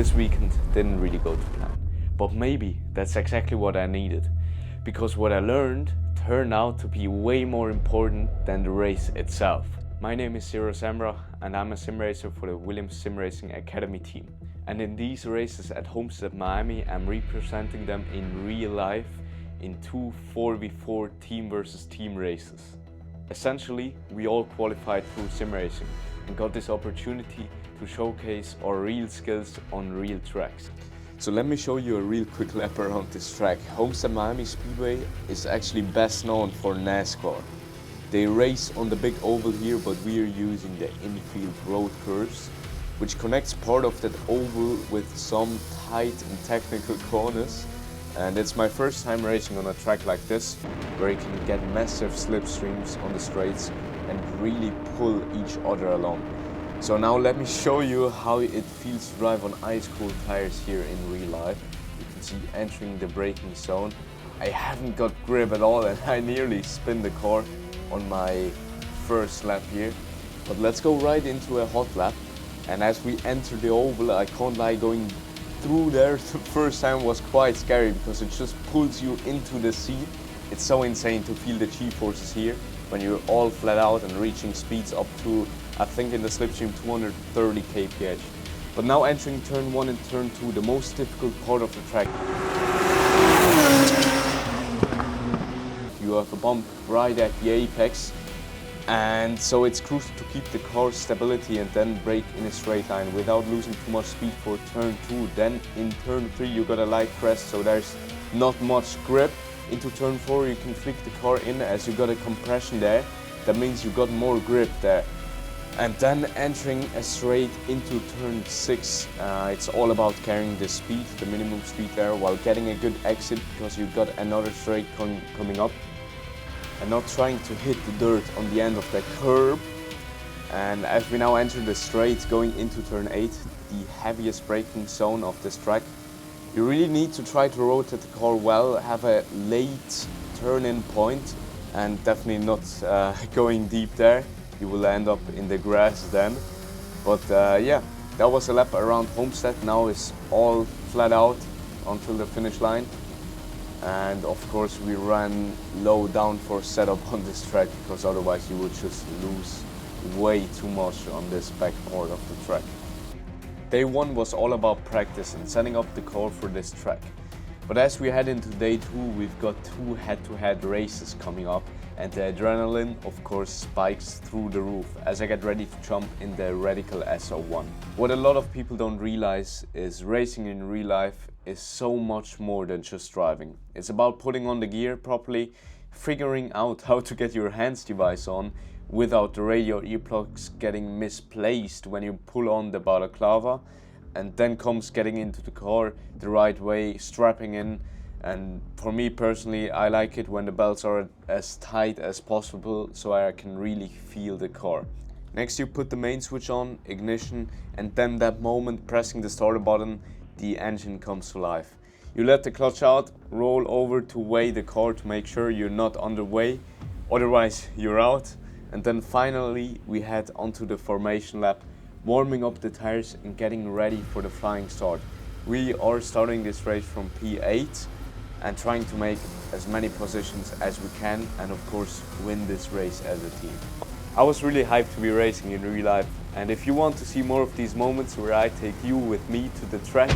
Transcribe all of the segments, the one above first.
this weekend didn't really go to plan. But maybe that's exactly what I needed, because what I learned turned out to be way more important than the race itself. My name is Siro Zambra and I'm a Simracer for the Williams Sim Racing Academy team. And in these races at Homestead-Miami, I'm representing them in real life in two 4v4 team versus team races. Essentially, we all qualified through sim racing and got this opportunity to showcase our real skills on real tracks. So let me show you a real quick lap around this track. Homestead-Miami Speedway is actually best known for NASCAR. They race on the big oval here, but we are using the infield road curves, which connects part of that oval with some tight and technical corners. And it's my first time racing on a track like this, where you can get massive slipstreams on the straights and really pull each other along. So now let me show you how it feels to drive on ice cold tires here in real life. You can see entering the braking zone. I haven't got grip at all and I nearly spin the car on my first lap here. But let's go right into a hot lap. And as we enter the oval, I can't lie, going through there the first time was quite scary because it just pulls you into the seat. It's so insane to feel the G-forces here when you're all flat out and reaching speeds up to, I think in the slipstream, 230 kph. But now entering turn 1 and turn 2, the most difficult part of the track. You have a bump right at the apex, and so it's crucial to keep the car's stability and then brake in a straight line without losing too much speed for turn 2. Then in turn 3 you got a light crest, so there's not much grip. Into turn 4 you can flick the car in as you got a compression there. That means you got more grip there. And then entering a straight into turn 6, it's all about carrying the speed, the minimum speed there, while getting a good exit because you've got another straight coming up. And not trying to hit the dirt on the end of the curb. And as we now enter the straight going into turn 8, the heaviest braking zone of this track, you really need to try to rotate the car well, have a late turn-in point, and definitely not going deep there. You will end up in the grass then. But yeah, that was a lap around Homestead. Now it's all flat out until the finish line. And of course we ran low down for setup on this track because otherwise you would just lose way too much on this back part of the track. Day 1 was all about practice and setting up the car for this track. But as we head into day 2, we've got 2 head-to-head races coming up, and the adrenaline of course spikes through the roof as I get ready to jump in the Radical SO1. What a lot of people don't realize is racing in real life is so much more than just driving. It's about putting on the gear properly, figuring out how to get your hands device on without the radio earplugs getting misplaced when you pull on the balaclava, and then comes getting into the car the right way, strapping in. And for me personally, I like it when the belts are as tight as possible so I can really feel the car. Next you put the main switch on, ignition, and then that moment pressing the starter button, the engine comes to life. You let the clutch out, roll over to weigh the car to make sure you're not underway, otherwise you're out. And then finally we head onto the formation lap, warming up the tires and getting ready for the flying start. We are starting this race from P8 and trying to make as many positions as we can and of course win this race as a team. I was really hyped to be racing in real life, and if you want to see more of these moments where I take you with me to the track,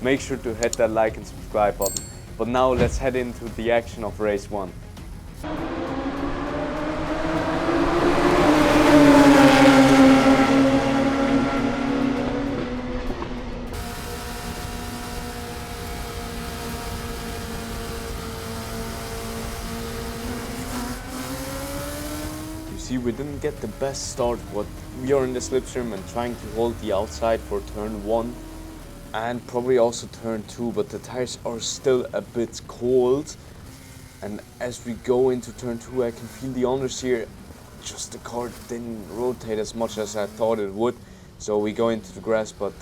make sure to hit that like and subscribe button. But now let's head into the action of race 1. See, we didn't get the best start, but we are in the slipstream and trying to hold the outside for turn 1 and probably also turn 2, but the tires are still a bit cold. And as we go into turn 2, I can feel the understeer. Just the car didn't rotate as much as I thought it would, so we go into the grass. But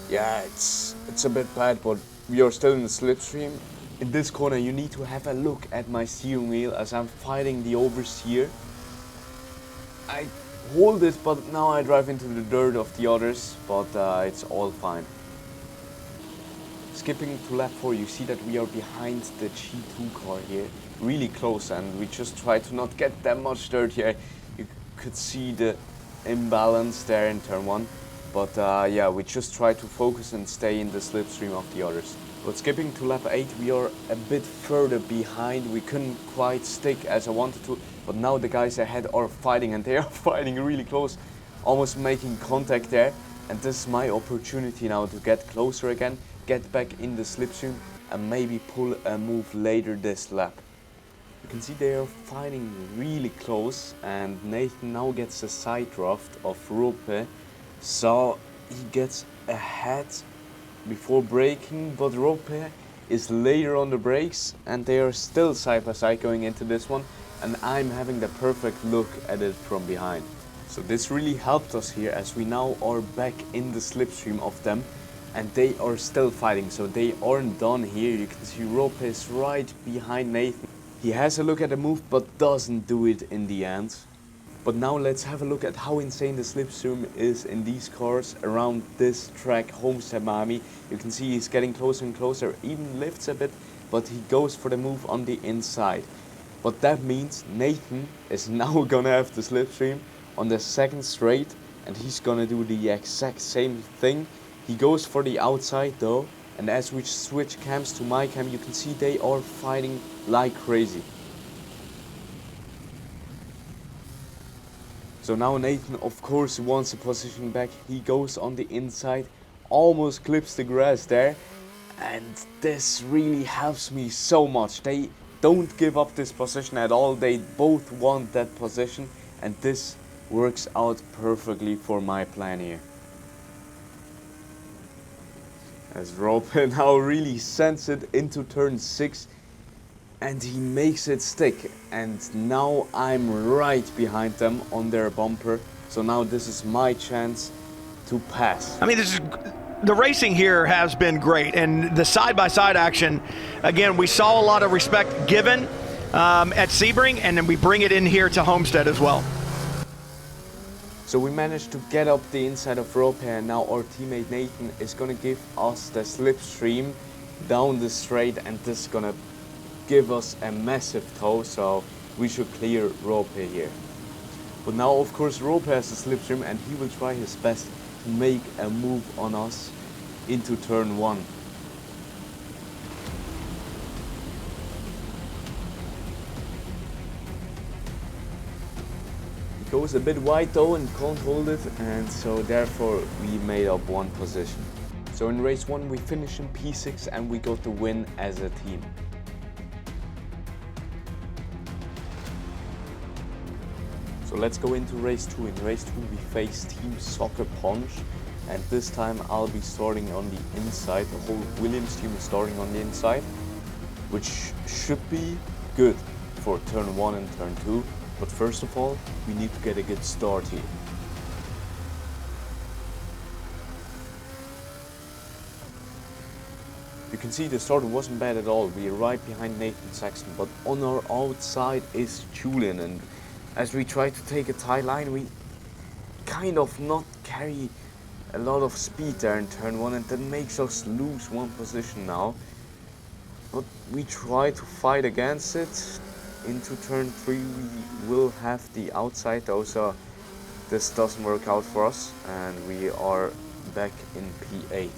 yeah, it's a bit bad, but we are still in the slipstream. In this corner you need to have a look at my steering wheel as I'm fighting the oversteer. I hold it, but now I drive into the dirt of the others, but it's all fine. Skipping to lap 4, you see that we are behind the G2 car here, really close, and we just try to not get that much dirt here. You could see the imbalance there in turn 1, but yeah, we just try to focus and stay in the slipstream of the others. But skipping to lap 8, we are a bit further behind. We couldn't quite stick as I wanted to, but now the guys ahead are fighting, and they are fighting really close, almost making contact there. And this is my opportunity now to get closer again, get back in the slipstream, and maybe pull a move later this lap. You can see they are fighting really close, and Nathan now gets a side draft of Rope, so he gets ahead before braking, but Rope is later on the brakes, and they are still side by side going into this one, and I'm having the perfect look at it from behind. So this really helped us here, as we now are back in the slipstream of them, and they are still fighting, so they aren't done here. You can see Rope is right behind Nathan. He has a look at the move, but doesn't do it in the end. But now let's have a look at how insane the slipstream is in these cars around this track, Homestead-Miami. You can see he's getting closer and closer, even lifts a bit, but he goes for the move on the inside. But that means Nathan is now gonna have the slipstream on the second straight, and he's gonna do the exact same thing. He goes for the outside though, and as we switch cams to my cam, you can see they are fighting like crazy. So now Nathan, of course, wants a position back. He goes on the inside, almost clips the grass there, and this really helps me so much. They don't give up this position at all. They both want that position, and this works out perfectly for my plan here. As Rope now really sends it into turn 6, and he makes it stick, and now I'm right behind them on their bumper, so now this is my chance to pass. I mean, the racing here has been great, and the side-by-side action, again, we saw a lot of respect given at Sebring, and then we bring it in here to Homestead as well. So we managed to get up the inside of Rope, and now our teammate Nathan is gonna give us the slipstream down the straight, and this is gonna give us a massive tow, so we should clear Rope here. But now of course Rope has the slipstream, and he will try his best to make a move on us into turn 1. He goes a bit wide though and can't hold it, and so therefore we made up 1 position. So in race 1 we finished in P6, and we got the win as a team. So let's go into race 2. In race 2 we face Team Soccer Punch, and this time I'll be starting on the inside. The whole Williams team is starting on the inside, which should be good for turn 1 and turn 2. But first of all, we need to get a good start here. You can see the start wasn't bad at all. We are right behind Nathan Saxton, but on our outside is Julian, and as we try to take a tight line, we kind of not carry a lot of speed there in turn 1, and that makes us lose 1 position now. But we try to fight against it. Into turn 3 we will have the outside though, so this doesn't work out for us, and we are back in P8.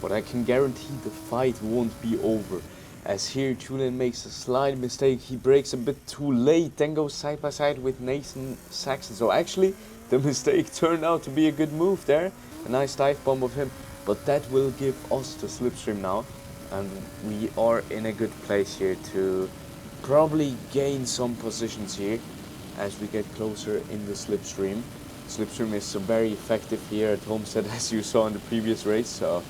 But I can guarantee the fight won't be over, as here Julian makes a slight mistake. He brakes a bit too late, then goes side by side with Nathan Saxton. So actually the mistake turned out to be a good move there. A nice dive bomb of him, but that will give us the slipstream now, and we are in a good place here to probably gain some positions here as we get closer in the slipstream. Slipstream is very effective here at Homestead, as you saw in the previous race, so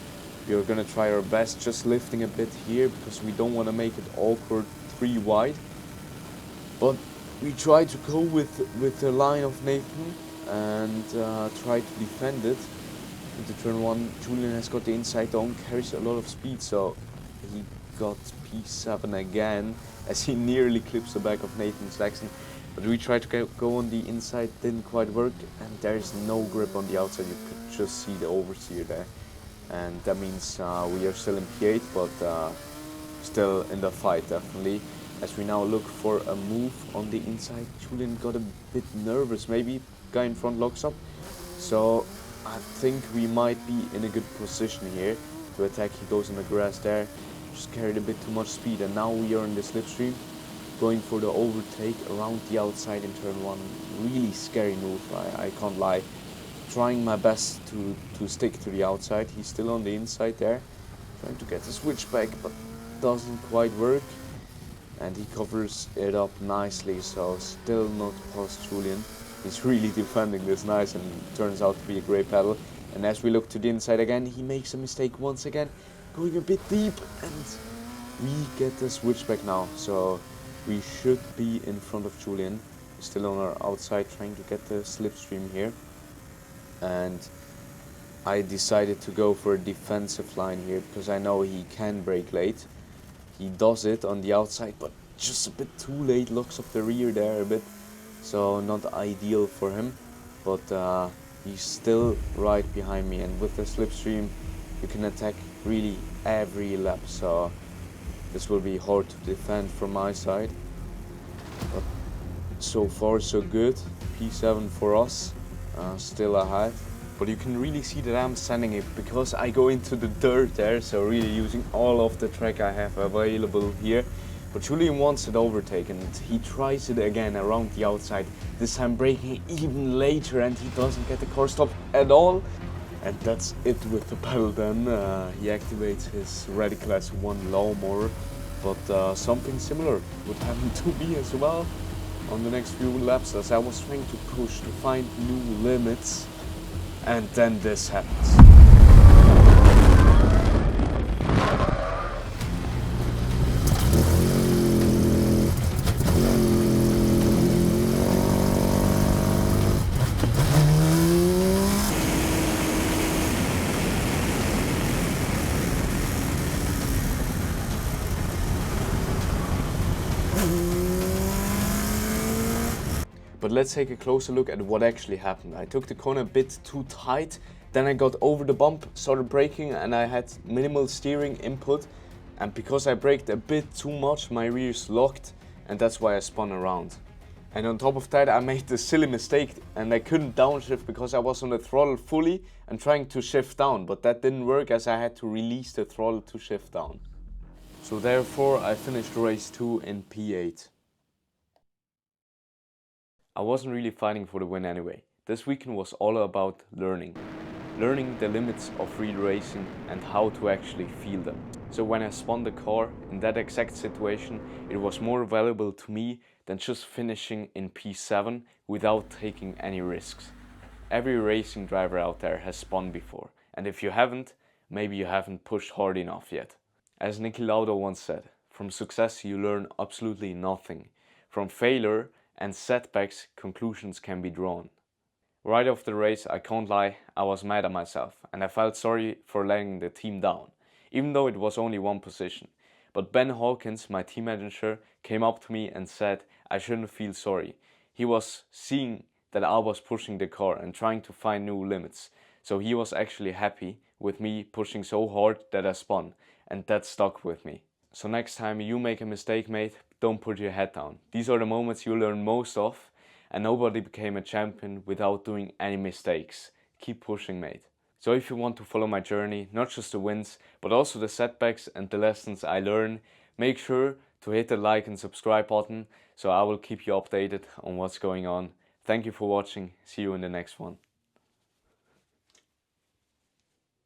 we are gonna try our best, just lifting a bit here because we don't want to make it awkward 3 wide. But we try to go with the line of Nathan and try to defend it. Into turn 1, Julian has got the inside on, carries a lot of speed, so he got P7 again as he nearly clips the back of Nathan Saxton. But we tried to go on the inside, didn't quite work, and there is no grip on the outside. You could just see the oversteer there, and that means we are still in P8, but still in the fight definitely. As we now look for a move on the inside, Julian got a bit nervous. Maybe guy in front locks up, so I think we might be in a good position here to attack. He goes on the grass there, just carried a bit too much speed, and now we are in the slipstream, going for the overtake around the outside in turn 1. Really scary move, I can't lie. Trying my best to stick to the outside. He's still on the inside there, trying to get the switchback, but doesn't quite work. And he covers it up nicely, so still not past Julian. He's really defending this nice, and turns out to be a great battle. And as we look to the inside again, he makes a mistake once again, going a bit deep, and we get the switchback now. So we should be in front of Julian. Still on our outside, trying to get the slipstream here. And I decided to go for a defensive line here, because I know he can brake late. He does it on the outside, but just a bit too late, locks up the rear there a bit. So not ideal for him, but he's still right behind me, and with the slipstream you can attack really every lap, so this will be hard to defend from my side. But so far so good. P7 for us, still ahead. But you can really see that I'm sending it because I go into the dirt there, so really using all of the track I have available here. But Julian wants it overtaken, and he tries it again around the outside, this time braking even later, and he doesn't get the car stop at all. And that's it with the battle then. He activates his Ready Class 1 lawnmower, but something similar would happen to me as well on the next few laps, as I was trying to push to find new limits. And then this happens. But let's take a closer look at what actually happened. I took the corner a bit too tight, then I got over the bump, started braking, and I had minimal steering input, and because I braked a bit too much, my rears locked, and that's why I spun around. And on top of that, I made the silly mistake, and I couldn't downshift because I was on the throttle fully and trying to shift down, but that didn't work as I had to release the throttle to shift down. So therefore I finished race 2 in P8. I wasn't really fighting for the win anyway. This weekend was all about learning the limits of real racing and how to actually feel them. So when I spun the car in that exact situation, it was more valuable to me than just finishing in P7 without taking any risks. Every racing driver out there has spun before, and if you haven't, maybe you haven't pushed hard enough yet. As Niki Lauda once said, from success you learn absolutely nothing. From failure and setbacks, conclusions can be drawn. Right after the race, I can't lie, I was mad at myself, and I felt sorry for letting the team down, even though it was only one position. But Ben Hawkins, my team manager, came up to me and said I shouldn't feel sorry. He was seeing that I was pushing the car and trying to find new limits, so he was actually happy with me pushing so hard that I spun, and that stuck with me. So next time you make a mistake, mate, don't put your head down. These are the moments you learn most of, and nobody became a champion without doing any mistakes. Keep pushing, mate. So if you want to follow my journey, not just the wins, but also the setbacks and the lessons I learn, make sure to hit the like and subscribe button, so I will keep you updated on what's going on. Thank you for watching. See you in the next one.